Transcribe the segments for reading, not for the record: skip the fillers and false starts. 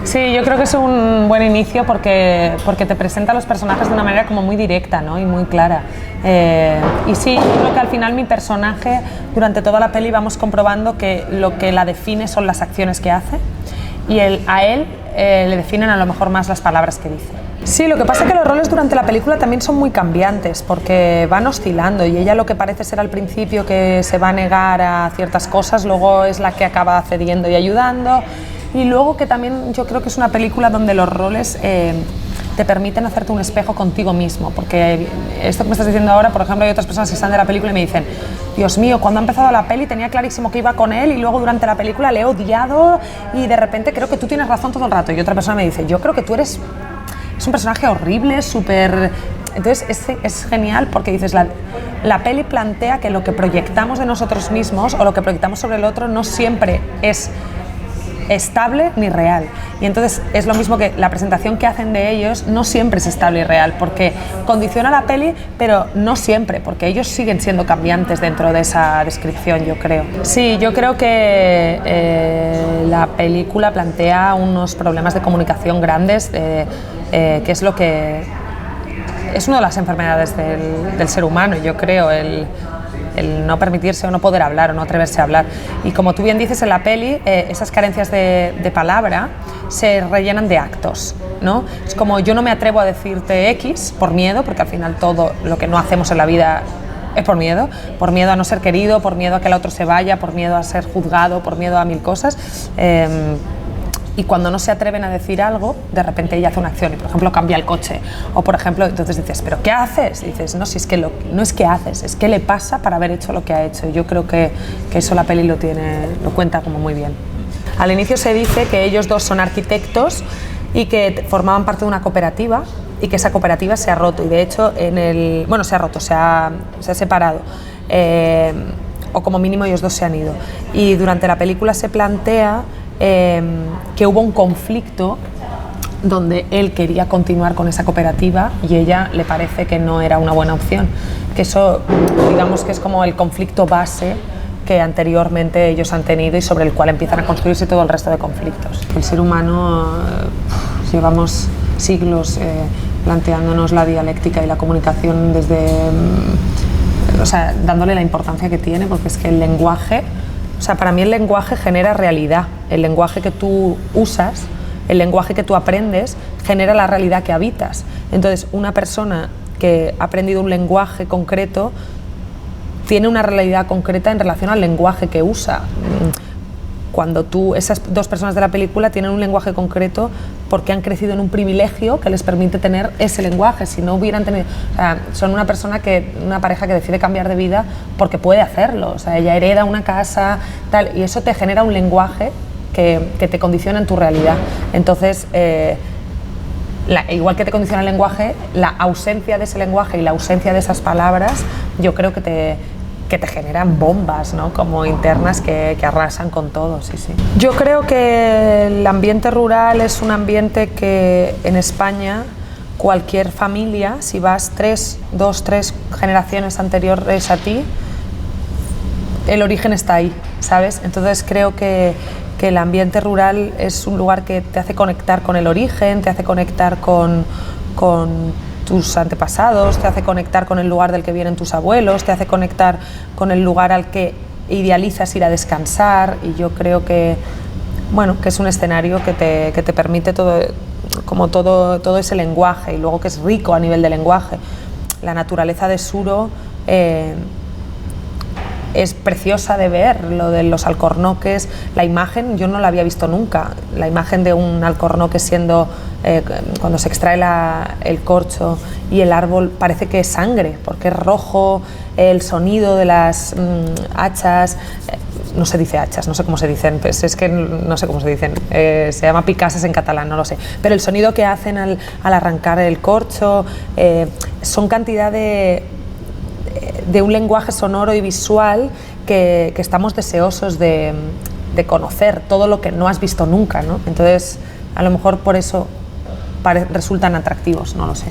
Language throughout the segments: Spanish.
Sí, yo creo que es un buen inicio porque te presenta a los personajes de una manera como muy directa, ¿no? Y muy clara. Y sí, yo creo que al final mi personaje, durante toda la peli vamos comprobando que lo que la define son las acciones que hace y a él le definen a lo mejor más las palabras que dice. Sí, lo que pasa es que los roles durante la película también son muy cambiantes porque van oscilando y ella lo que parece ser al principio que se va a negar a ciertas cosas, luego es la que acaba cediendo y ayudando. Y luego que también yo creo que es una película donde los roles te permiten hacerte un espejo contigo mismo, porque esto que me estás diciendo ahora, por ejemplo, hay otras personas que están de la película y me dicen, Dios mío, cuando ha empezado la peli tenía clarísimo que iba con él y luego durante la película le he odiado y de repente creo que tú tienes razón todo el rato. Y otra persona me dice, yo creo que tú eres un personaje horrible, súper... Entonces es genial porque dices, la peli plantea que lo que proyectamos de nosotros mismos o lo que proyectamos sobre el otro no siempre es estable ni real, y entonces es lo mismo que la presentación que hacen de ellos no siempre es estable y real porque condiciona la peli, pero no siempre, porque ellos siguen siendo cambiantes dentro de esa descripción, yo creo. Sí, yo creo que la película plantea unos problemas de comunicación grandes, que es lo que es una de las enfermedades del ser humano, yo creo, el no permitirse o no poder hablar o no atreverse a hablar. Y como tú bien dices en la peli, esas carencias de palabra se rellenan de actos, ¿no? Es como yo no me atrevo a decirte X por miedo, porque al final todo lo que no hacemos en la vida es por miedo a no ser querido, por miedo a que el otro se vaya, por miedo a ser juzgado, por miedo a mil cosas. Y cuando no se atreven a decir algo, de repente ella hace una acción y, por ejemplo, cambia el coche. O, por ejemplo, entonces dices, ¿pero qué haces? Y dices, no, si es que no es qué haces, es qué le pasa para haber hecho lo que ha hecho. Y yo creo que eso la peli lo cuenta como muy bien. Al inicio se dice que ellos dos son arquitectos y que formaban parte de una cooperativa y que esa cooperativa se ha roto. Y, de hecho, se ha roto, se ha separado. O como mínimo ellos dos se han ido. Y durante la película se plantea que hubo un conflicto donde él quería continuar con esa cooperativa y ella le parece que no era una buena opción, que eso digamos que es como el conflicto base que anteriormente ellos han tenido y sobre el cual empiezan a construirse todo el resto de conflictos. El ser humano llevamos siglos planteándonos la dialéctica y la comunicación desde dándole la importancia que tiene, porque es que el lenguaje, para mí el lenguaje genera realidad. El lenguaje que tú usas, el lenguaje que tú aprendes, genera la realidad que habitas. Entonces, una persona que ha aprendido un lenguaje concreto tiene una realidad concreta en relación al lenguaje que usa. Esas dos personas de la película tienen un lenguaje concreto porque han crecido en un privilegio que les permite tener ese lenguaje. Si no hubieran tenido, son una pareja que decide cambiar de vida porque puede hacerlo. Ella hereda una casa, tal, y eso te genera un lenguaje que te condiciona en tu realidad. Entonces, igual que te condiciona el lenguaje, la ausencia de ese lenguaje y la ausencia de esas palabras, yo creo que te generan bombas, ¿no? Como internas que arrasan con todo, sí. Yo creo que el ambiente rural es un ambiente que en España cualquier familia, si vas 2, 3 generaciones anteriores a ti, el origen está ahí, ¿sabes? Entonces creo que el ambiente rural es un lugar que te hace conectar con el origen, te hace conectar con tus antepasados, te hace conectar con el lugar del que vienen tus abuelos, te hace conectar con el lugar al que idealizas ir a descansar, y yo creo que es un escenario que te permite todo ese lenguaje, y luego que es rico a nivel de lenguaje. La naturaleza de Suro es preciosa de ver, lo de los alcornoques, la imagen yo no la había visto nunca, la imagen de un alcornoque cuando se extrae el corcho y el árbol parece que es sangre, porque es rojo, el sonido de las hachas, no se dice hachas, no sé cómo se dicen, pues es que no sé cómo se dicen, se llama picases en catalán, no lo sé, pero el sonido que hacen al arrancar el corcho, son cantidad de un lenguaje sonoro y visual que estamos deseosos de conocer, todo lo que no has visto nunca, ¿no? Entonces, a lo mejor por eso resultan atractivos, no lo sé.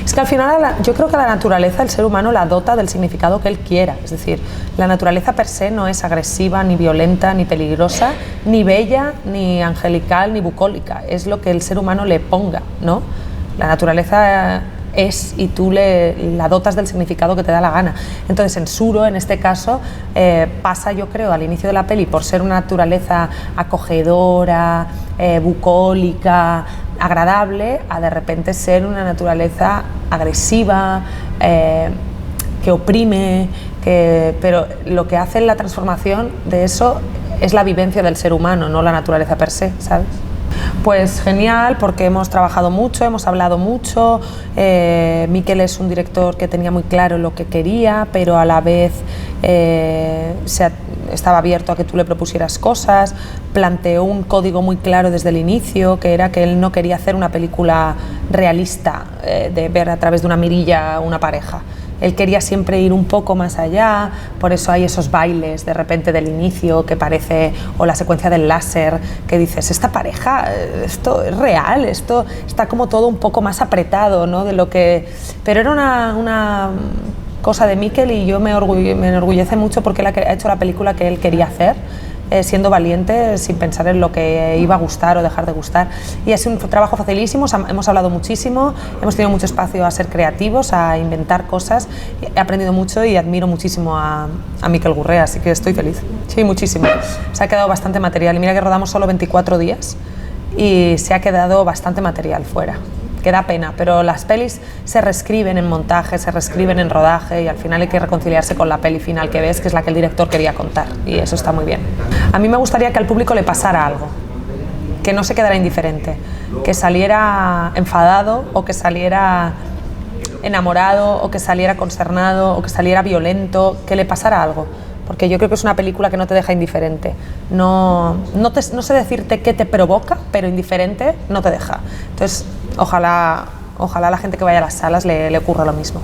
Es que al final yo creo que la naturaleza el ser humano la dota del significado que él quiera. Es decir, la naturaleza per se no es agresiva, ni violenta, ni peligrosa, ni bella, ni angelical, ni bucólica. Es lo que el ser humano le ponga, ¿no? La naturaleza es y tú la dotas del significado que te da la gana. Entonces en Suro, en este caso, pasa, yo creo, al inicio de la peli por ser una naturaleza acogedora, bucólica, agradable, a de repente ser una naturaleza agresiva, que oprime, pero lo que hace la transformación de eso es la vivencia del ser humano, no la naturaleza per se, ¿sabes? Pues genial, porque hemos trabajado mucho, hemos hablado mucho. Mikel es un director que tenía muy claro lo que quería, pero a la vez estaba abierto a que tú le propusieras cosas. Planteó un código muy claro desde el inicio, que era que él no quería hacer una película realista, de ver a través de una mirilla una pareja. Él quería siempre ir un poco más allá, por eso hay esos bailes de repente del inicio que parece, o la secuencia del láser, que dices, esta pareja, esto es real, esto está como todo un poco más apretado, ¿no? De lo que... Pero era una cosa de Mikel y yo me enorgullece mucho porque él ha hecho la película que él quería hacer, siendo valiente, sin pensar en lo que iba a gustar o dejar de gustar. Y ha sido un trabajo facilísimo, hemos hablado muchísimo, hemos tenido mucho espacio a ser creativos, a inventar cosas. He aprendido mucho y admiro muchísimo a Mikel Gurrea, así que estoy feliz. Sí, muchísimo. Se ha quedado bastante material y mira que rodamos solo 24 días y se ha quedado bastante material fuera. Que da pena, pero las pelis se reescriben en montaje, se reescriben en rodaje y al final hay que reconciliarse con la peli final que ves, que es la que el director quería contar, y eso está muy bien. A mí me gustaría que al público le pasara algo, que no se quedara indiferente, que saliera enfadado o que saliera enamorado o que saliera consternado o que saliera violento, que le pasara algo. Porque yo creo que es una película que no te deja indiferente. No sé decirte qué te provoca, pero indiferente no te deja. Entonces, ojalá la gente que vaya a las salas le ocurra lo mismo.